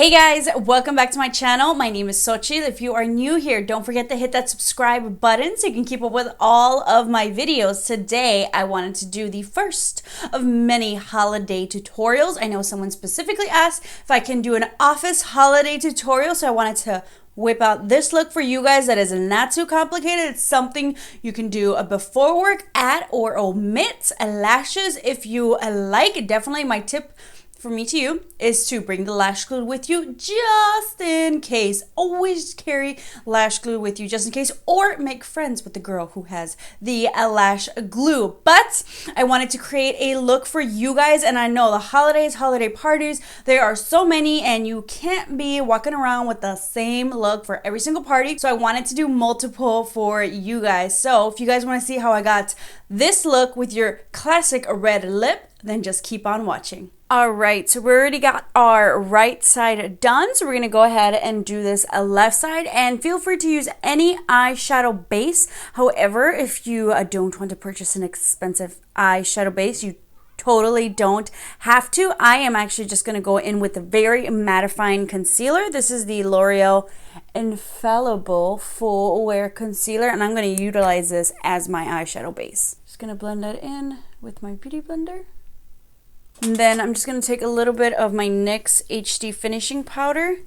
Hey guys, welcome back to my channel. My name is Xochitl. If you are new here, don't forget to hit that subscribe button so you can keep up with all of my videos. Today, I wanted to do the first of many holiday tutorials. I know someone specifically asked if I can do an office holiday tutorial, so I wanted to whip out this look for you guys that is not too complicated. It's something you can do a before work, add or omit lashes if you like. Definitely my tip for me to you is to bring the lash glue with you just in case. Always carry lash glue with you just in case, or make friends with the girl who has the lash glue. But I wanted to create a look for you guys, and I know the holidays, holiday parties, there are so many and you can't be walking around with the same look for every single party. So I wanted to do multiple for you guys. So if you guys want to see how I got this look with your classic red lip, then just keep on watching. All right, so we already got our right side done. So we're gonna go ahead and do this left side, and feel free to use any eyeshadow base. However, if you don't want to purchase an expensive eyeshadow base, you totally don't have to. I am actually just gonna go in with a very mattifying concealer. This is the L'Oreal Infallible Full Wear Concealer, and I'm gonna utilize this as my eyeshadow base. Just gonna blend that in with my beauty blender. And then I'm just going to take a little bit of my NYX HD finishing powder,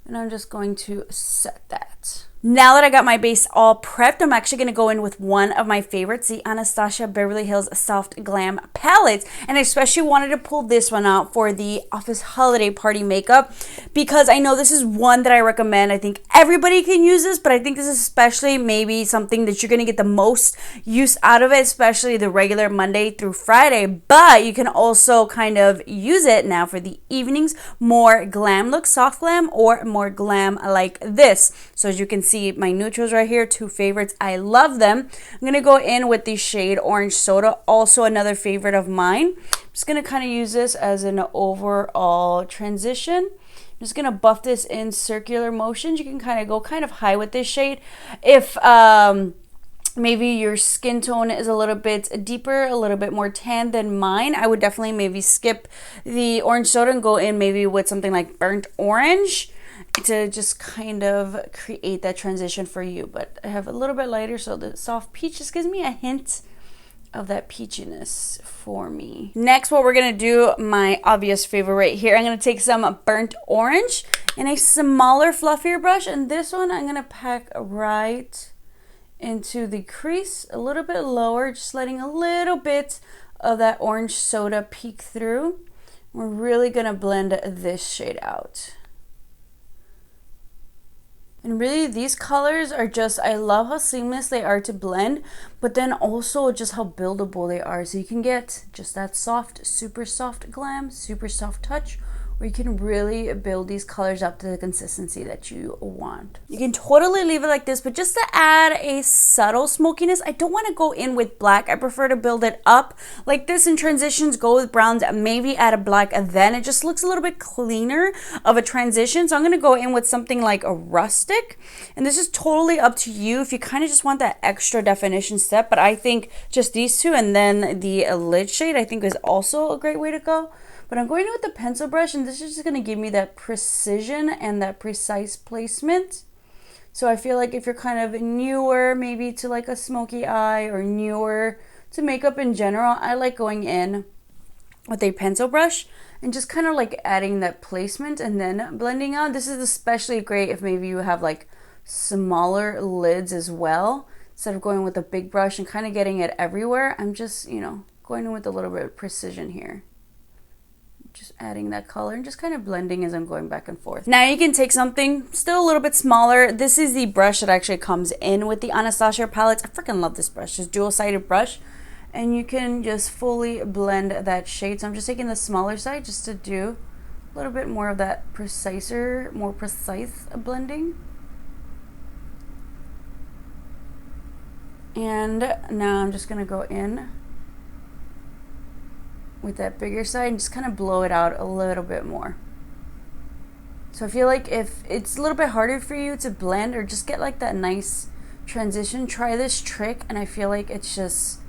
and I'm just going to set that. Now that I got my base all prepped, I'm actually going to go in with one of my favorites, the Anastasia Beverly Hills Soft Glam Palette. And I especially wanted to pull this one out for the office holiday party makeup, because I know this is one that I recommend. I think everybody can use this, but I think this is especially maybe something that you're going to get the most use out of it, especially the regular Monday through Friday. But you can also kind of use it now for the evenings, more glam look, soft glam, or more glam like this. So as you can see, my neutrals right here, two favorites. I love them. I'm going to go in with the shade Orange Soda, also another favorite of mine. I'm just going to kind of use this as an overall transition. I'm just going to buff this in circular motions. You can kind of go kind of high with this shade. If maybe your skin tone is a little bit deeper, a little bit more tan than mine, I would definitely maybe skip the Orange Soda and go in maybe with something like Burnt Orange to just kind of create that transition for you. But I have a little bit lighter, so the soft peach just gives me a hint of that peachiness for me. Next, what we're gonna do, my obvious favorite right here, I'm gonna take some Burnt Orange in a smaller, fluffier brush, and this one I'm gonna pack right into the crease, a little bit lower, just letting a little bit of that Orange Soda peek through. We're really gonna blend this shade out. And really, these colors are just, I love how seamless they are to blend, but then also just how buildable they are. So you can get just that soft, super soft glam, super soft touch, or you can really build these colors up to the consistency that you want. You can totally leave it like this, but just to add a subtle smokiness, I don't want to go in with black. I prefer to build it up like this in transitions, go with browns, maybe add a black, and then it just looks a little bit cleaner of a transition. So I'm going to go in with something like a rustic, and this is totally up to you if you kind of just want that extra definition step. But I think just these two and then the lid shade I think is also a great way to go. But I'm going in with the pencil brush, and this is just going to give me that precision and that precise placement. So I feel like if you're kind of newer maybe to like a smoky eye, or newer to makeup in general, I like going in with a pencil brush and just kind of like adding that placement and then blending out. This is especially great if maybe you have like smaller lids as well. Instead of going with a big brush and kind of getting it everywhere, I'm just, you know, going in with a little bit of precision here. Just adding that color and just kind of blending as I'm going back and forth. Now you can take something still a little bit smaller. This is the brush that actually comes in with the Anastasia palettes. I freaking love this brush. It's a dual-sided brush, and you can just fully blend that shade. So I'm just taking the smaller side just to do a little bit more of that more precise blending. And now I'm just gonna go in with that bigger side and just kind of blow it out a little bit more. So I feel like if it's a little bit harder for you to blend or just get like that nice transition, try this trick, and I feel like it's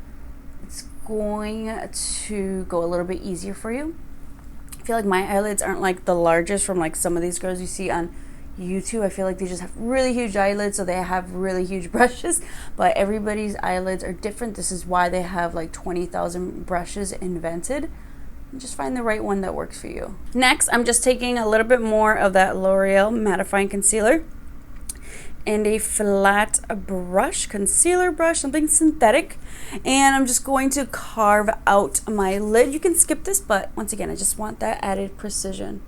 going to go a little bit easier for you. I feel like my eyelids aren't like the largest from like some of these girls you see on YouTube. I feel like they just have really huge eyelids, so they have really huge brushes, but everybody's eyelids are different. This is why they have like 20,000 brushes invented. Just find the right one that works for you. Next, I'm just taking a little bit more of that L'Oreal mattifying concealer and a flat brush, concealer brush, something synthetic, and I'm just going to carve out my lid. You can skip this, but once again, I just want that added precision.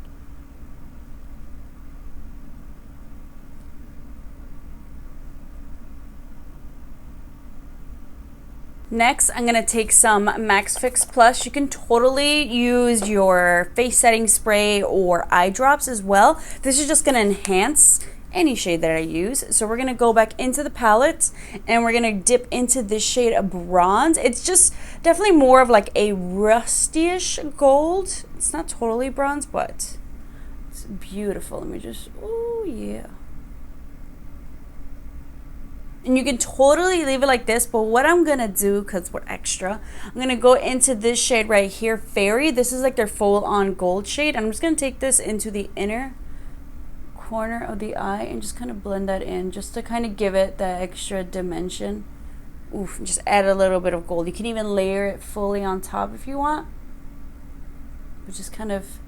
Next, I'm going to take some Max Fix Plus. You can totally use your face setting spray or eye drops as well. This is just going to enhance any shade that I use. So we're going to go back into the palette and we're going to dip into this shade of bronze. It's just definitely more of like a rusty-ish gold. It's not totally bronze, but it's beautiful. Let me just, oh yeah. And you can totally leave it like this, but what I'm gonna do, because we're extra, I'm gonna go into this shade right here, Fairy. This is like their full-on gold shade. I'm just gonna take this into the inner corner of the eye and just kind of blend that in, just to kind of give it that extra dimension. Oof, just add a little bit of gold. You can even layer it fully on top if you want, but just kind of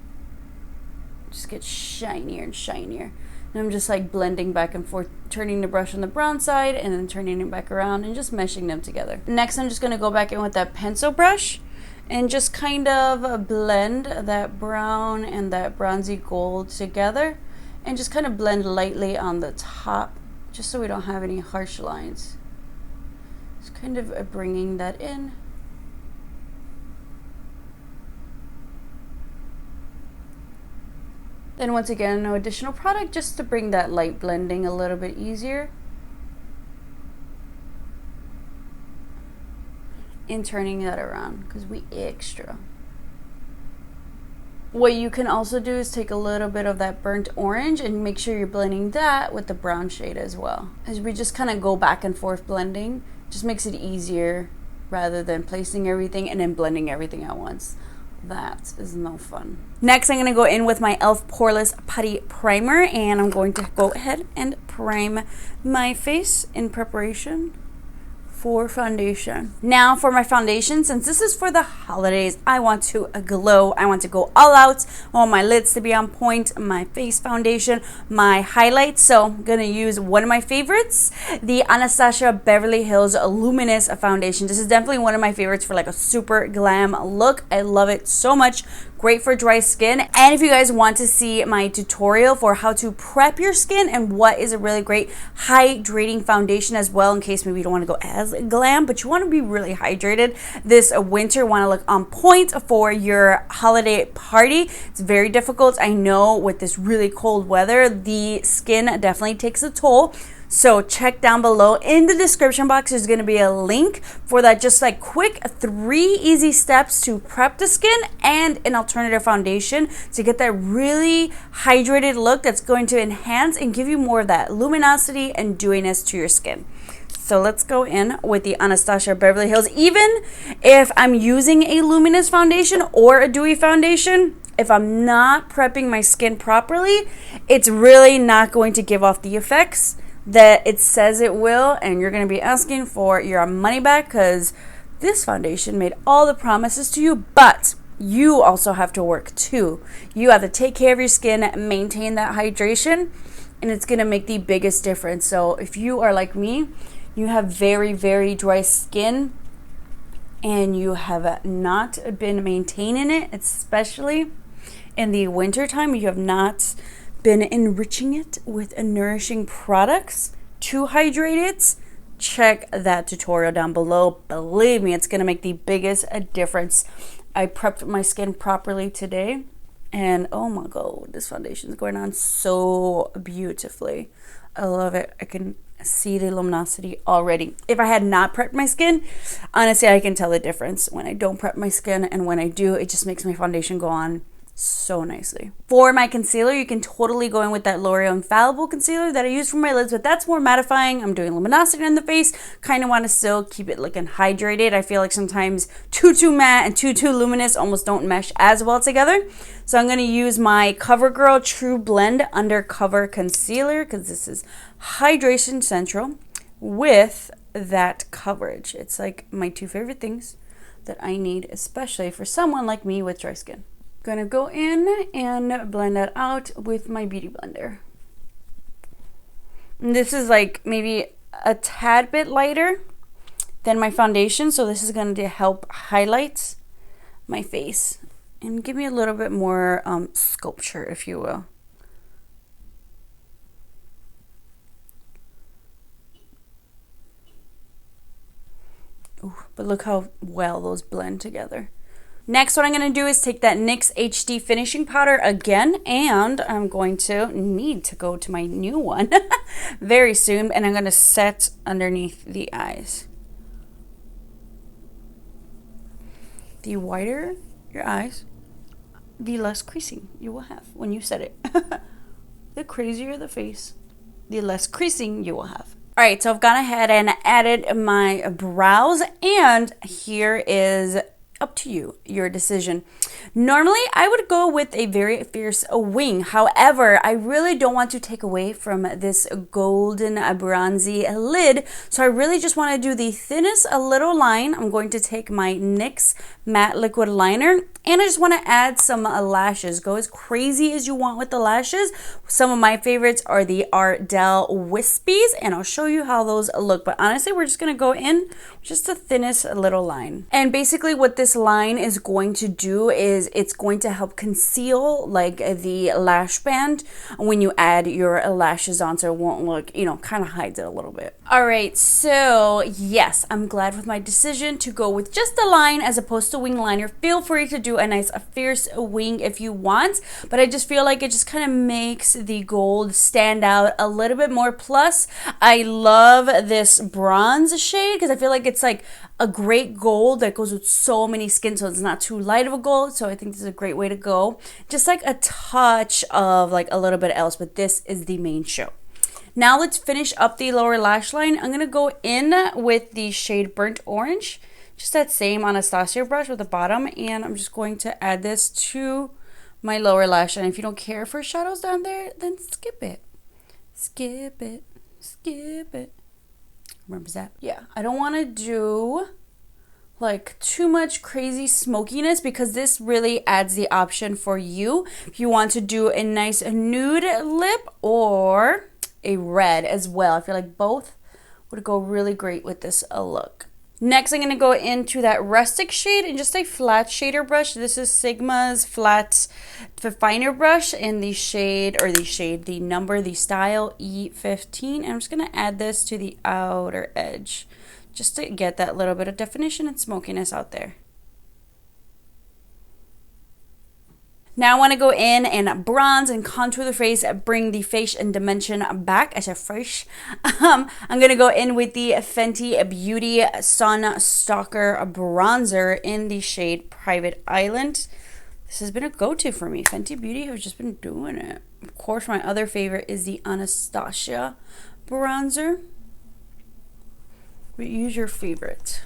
just get shinier and shinier. And I'm just like blending back and forth, turning the brush on the brown side and then turning it back around and just meshing them together. Next, I'm just going to go back in with that pencil brush and just kind of blend that brown and that bronzy gold together and just kind of blend lightly on the top, just so we don't have any harsh lines. Just kind of bringing that in. Then once again, no additional product, just to bring that light blending a little bit easier. And turning that around, because we extra. What you can also do is take a little bit of that burnt orange and make sure you're blending that with the brown shade as well. As we just kind of go back and forth blending, just makes it easier rather than placing everything and then blending everything at once. That is no fun. Next, I'm going to go in with my e.l.f. Poreless Putty Primer, and I'm going to go ahead and prime my face in preparation for foundation. Now for my foundation, since this is for the holidays, I want to glow. I want to go all out. I want my lids to be on point, my face foundation, my highlights. So I'm going to use one of my favorites, the Anastasia Beverly Hills Luminous Foundation. This is definitely one of my favorites for like a super glam look. I love it so much. Great for dry skin. And if you guys want to see my tutorial for how to prep your skin and what is a really great hydrating foundation as well, in case maybe you don't want to go as glam, but you want to be really hydrated this winter, want to look on point for your holiday party. It's very difficult. I know with this really cold weather, the skin definitely takes a toll. So check down below in the description box. There's going to be a link for that, just like quick 3 easy steps to prep the skin and an alternative foundation to get that really hydrated look that's going to enhance and give you more of that luminosity and dewiness to your skin. So let's go in with the Anastasia Beverly Hills. Even if I'm using a luminous foundation or a dewy foundation, if I'm not prepping my skin properly, it's really not going to give off the effects that it says it will, and you're going to be asking for your money back, because this foundation made all the promises to you, but you also have to work too. You have to take care of your skin, maintain that hydration, and it's going to make the biggest difference. So if you are like me, you have very, very dry skin and you have not been maintaining it, especially in the winter time, you have not been enriching it with nourishing products to hydrate it, check that tutorial down below. Believe me, it's going to make the biggest difference. I prepped my skin properly today, and oh my god, this foundation is going on so beautifully. I love it. I can see the luminosity already. If I had not prepped my skin, honestly, I can tell the difference when I don't prep my skin and when I do. It just makes my foundation go on so nicely. For my concealer, you can totally go in with that L'Oreal Infallible concealer that I use for my lids, but that's more mattifying. I'm doing luminosity in the face. Kind of want to still keep it looking hydrated. I feel like sometimes too matte and too luminous almost don't mesh as well together. So I'm going to use my CoverGirl True Blend Undercover Concealer because this is Hydration Central with that coverage. It's like my two favorite things that I need, especially for someone like me with dry skin. Gonna go in and blend that out with my beauty blender. And this is like maybe a tad bit lighter than my foundation, so this is going to help highlight my face and give me a little bit more sculpture, if you will. Ooh, but look how well those blend together. Next, what I'm going to do is take that NYX HD finishing powder again, and I'm going to need to go to my new one very soon, and I'm going to set underneath the eyes. The whiter your eyes, the less creasing you will have when you set it. The crazier the face, the less creasing you will have. All right, so I've gone ahead and added my brows, and here is up to you, your decision. Normally, I would go with a very fierce wing. However, I really don't want to take away from this golden bronzy lid. So I really just want to do the thinnest little line. I'm going to take my NYX matte liquid liner, and I just want to add some lashes. Go as crazy as you want with the lashes. Some of my favorites are the Ardell Wispies, and I'll show you how those look. But honestly, we're just going to go in just the thinnest little line. And basically what this line is going to do is it's going to help conceal like the lash band when you add your lashes on, so it won't look, you know, kind of hides it a little bit. All right, so yes, I'm glad with my decision to go with just the line as opposed to wing liner. Feel free to do a nice fierce wing if you want, but I just feel like it just kind of makes the gold stand out a little bit more. Plus, I love this bronze shade because I feel like it's like a great gold that goes with so many skin tones. It's not too light of a gold, so I think this is a great way to go. Just like a touch of like a little bit else, but this is the main show. Now let's finish up the lower lash line. I'm gonna go in with the shade Burnt Orange, just that same Anastasia brush with the bottom, and I'm just going to add this to my lower lash line. If you don't care for shadows down there, then skip it. Skip it. Skip it. Remember that? Yeah, I don't want to do like too much crazy smokiness because this really adds the option for you if you want to do a nice nude lip or a red as well. I feel like both would go really great with this look. Next, I'm going to go into that rustic shade and just a flat shader brush. This is Sigma's flat finer brush in the shade, the number, the style E15. And I'm just going to add this to the outer edge just to get that little bit of definition and smokiness out there. Now I want to go in and bronze and contour the face, bring the face and dimension back. I said fresh. I'm going to go in with the Fenty Beauty Sun Stalker Bronzer in the shade Private Island. This has been a go-to for me. Fenty Beauty has just been doing it. Of course, my other favorite is the Anastasia Bronzer. But use your favorite.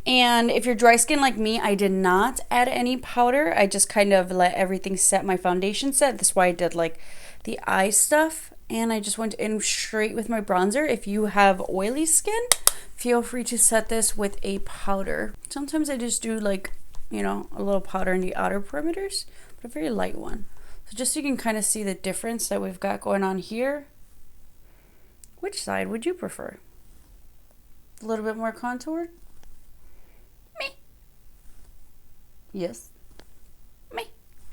And if you're dry skin like me, I did not add any powder. I just kind of let everything set, my foundation set. That's why I did like the eye stuff. And I just went in straight with my bronzer. If you have oily skin, feel free to set this with a powder. Sometimes I just do like, you know, a little powder in the outer perimeters, but a very light one. So just so you can kind of see the difference that we've got going on here. Which side would you prefer? A little bit more contoured? Yes. Me.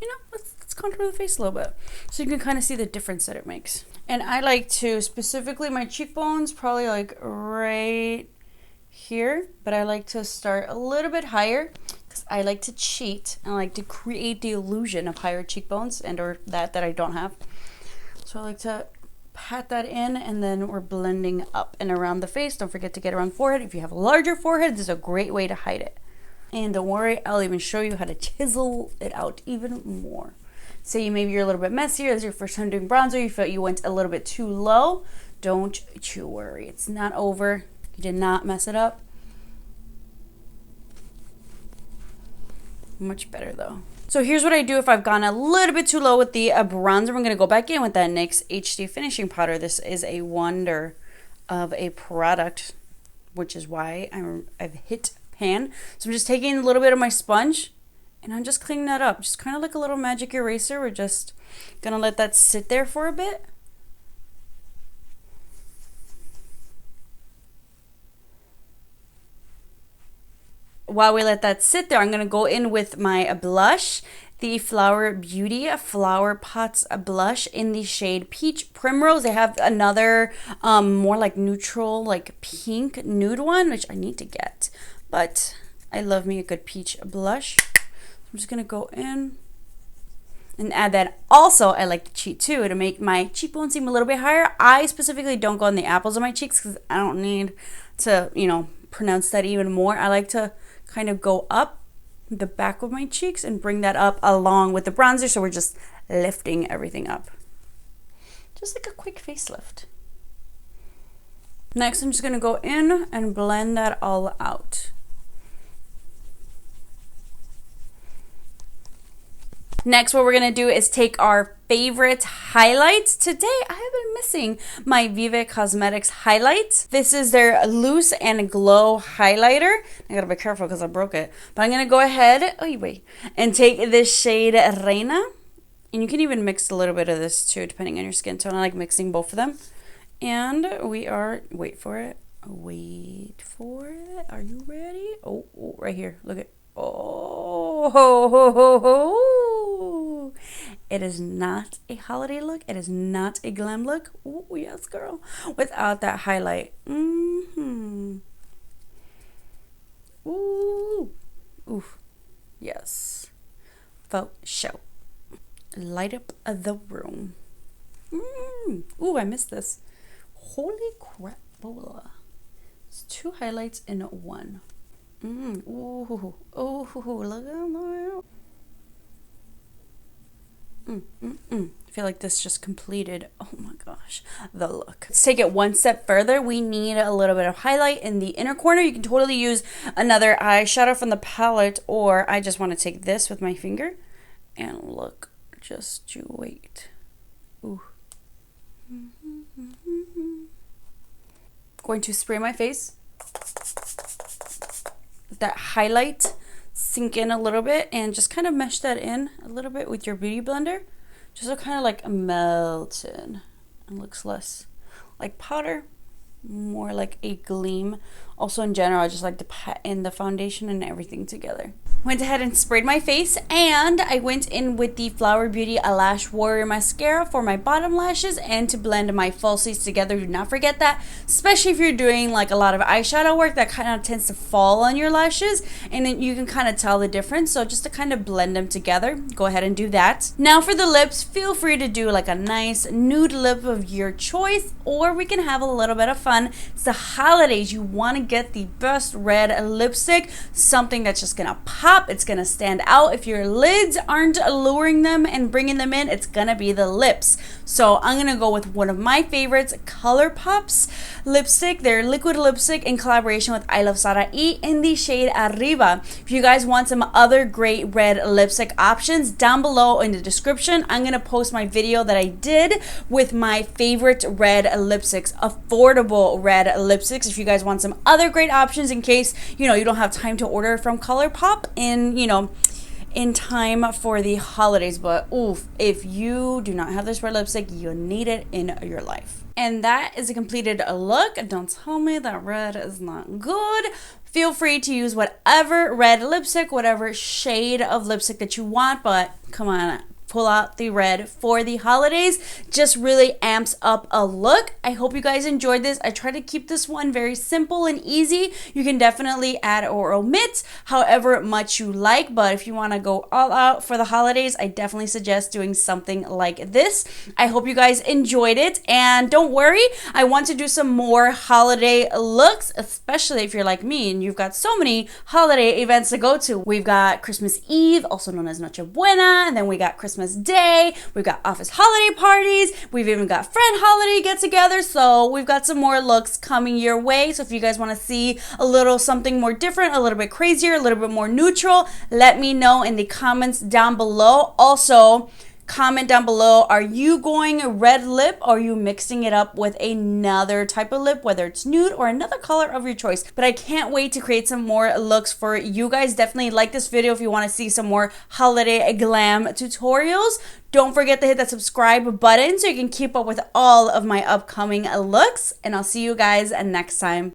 You know, let's contour the face a little bit so you can kind of see the difference that it makes. And I like to, specifically my cheekbones, probably like right here, but I like to start a little bit higher because I like to cheat and I like to create the illusion of higher cheekbones and or that I don't have. So I like to pat that in, and then we're blending up and around the face. Don't forget to get around the forehead. If you have a larger forehead, this is a great way to hide it. And don't worry, I'll even show you how to chisel it out even more. Say maybe you're a little bit messier, this is your first time doing bronzer, you felt you went a little bit too low. Don't you worry, it's not over. You did not mess it up. Much better though. So here's what I do if I've gone a little bit too low with the bronzer. I'm going to go back in with that NYX HD finishing powder. This is a wonder of a product, which is why I've hit pan. So I'm just taking a little bit of my sponge and I'm just cleaning that up. Just kind of like a little magic eraser. We're just going to let that sit there for a bit. While we let that sit there, I'm going to go in with my blush, the Flower Beauty Flower Pots blush in the shade Peach Primrose. They have another more like neutral, like pink nude one, which I need to get. But I love me a good peach blush. I'm just going to go in and add that. Also, I like to cheat too to make my cheekbones seem a little bit higher. I specifically don't go on the apples of my cheeks because I don't need to, you know, pronounce that even more. I like to kind of go up the back of my cheeks and bring that up along with the bronzer, so we're just lifting everything up. Just like a quick facelift. Next, I'm just going to go in and blend that all out. Next, what we're going to do is take our favorite highlights. Today, I have been missing my Vive Cosmetics highlights. This is their Loose and Glow highlighter. I got to be careful because I broke it. But I'm going to go ahead and take this shade Reina. And you can even mix a little bit of this too, depending on your skin tone. I like mixing both of them. And we are, wait for it. Are you ready? Oh, right here. Look at, oh, ho, ho, ho, ho. It is not a holiday look. It is not a glam look. Oh, yes, girl. Without that highlight. Ooh. Oof. Yes. Faux show. Light up the room. Ooh, I missed this. Holy crap. It's 2 highlights in one. Ooh. Oh, look at that. I feel like this just completed, oh my gosh, the look. Let's take it one step further. We need a little bit of highlight in the inner corner. You can totally use another eyeshadow from the palette, or I just want to take this with my finger and look, just you wait. Ooh. Going to spray my face. That highlight, sink in a little bit and just kind of mesh that in a little bit with your beauty blender, just so kind of like melted and looks less like powder, more like a gleam. Also in general, I just like to pat in the foundation and everything together. Went ahead and sprayed my face, and I went in with the Flower Beauty Lash Warrior Mascara for my bottom lashes and to blend my falsies together. Do not forget that, especially if you're doing like a lot of eyeshadow work that kind of tends to fall on your lashes, and then you can kind of tell the difference. So just to kind of blend them together, go ahead and do that. Now for the lips, feel free to do like a nice nude lip of your choice, or we can have a little bit of fun. It's the holidays. You want to get the best red lipstick, something that's just gonna pop. It's gonna stand out. If your lids aren't alluring them and bringing them in, it's gonna be the lips. So I'm gonna go with one of my favorites, ColourPop's lipstick. Their liquid lipstick in collaboration with I Love Sara E in the shade Arriba. If you guys want some other great red lipstick options, down below in the description, I'm gonna post my video that I did with my favorite red lipsticks, affordable red lipsticks. If you guys want some other great options in case, you know, you don't have time to order from ColourPop in, you know, in time for the holidays. But oof, if you do not have this red lipstick, you need it in your life. And that is a completed look. Don't tell me that red is not good. Feel free to use whatever red lipstick, whatever shade of lipstick that you want, but come on, pull out the red for the holidays. Just really amps up a look. I hope you guys enjoyed this. I try to keep this one very simple and easy. You can definitely add or omit however much you like, but if you want to go all out for the holidays, I definitely suggest doing something like this. I hope you guys enjoyed it, and don't worry, I want to do some more holiday looks, especially if you're like me and you've got so many holiday events to go to. We've got Christmas Eve, also known as Noche Buena, and then we got Christmas Day, we've got office holiday parties, we've even got friend holiday get-together, so we've got some more looks coming your way. So if you guys want to see a little something more different, a little bit crazier, a little bit more neutral, let me know in the comments down below. Also, comment down below, are you going red lip, or are you mixing it up with another type of lip, whether it's nude or another color of your choice? But I can't wait to create some more looks for you guys. Definitely like this video if you want to see some more holiday glam tutorials. Don't forget to hit that subscribe button so you can keep up with all of my upcoming looks, and I'll see you guys next time.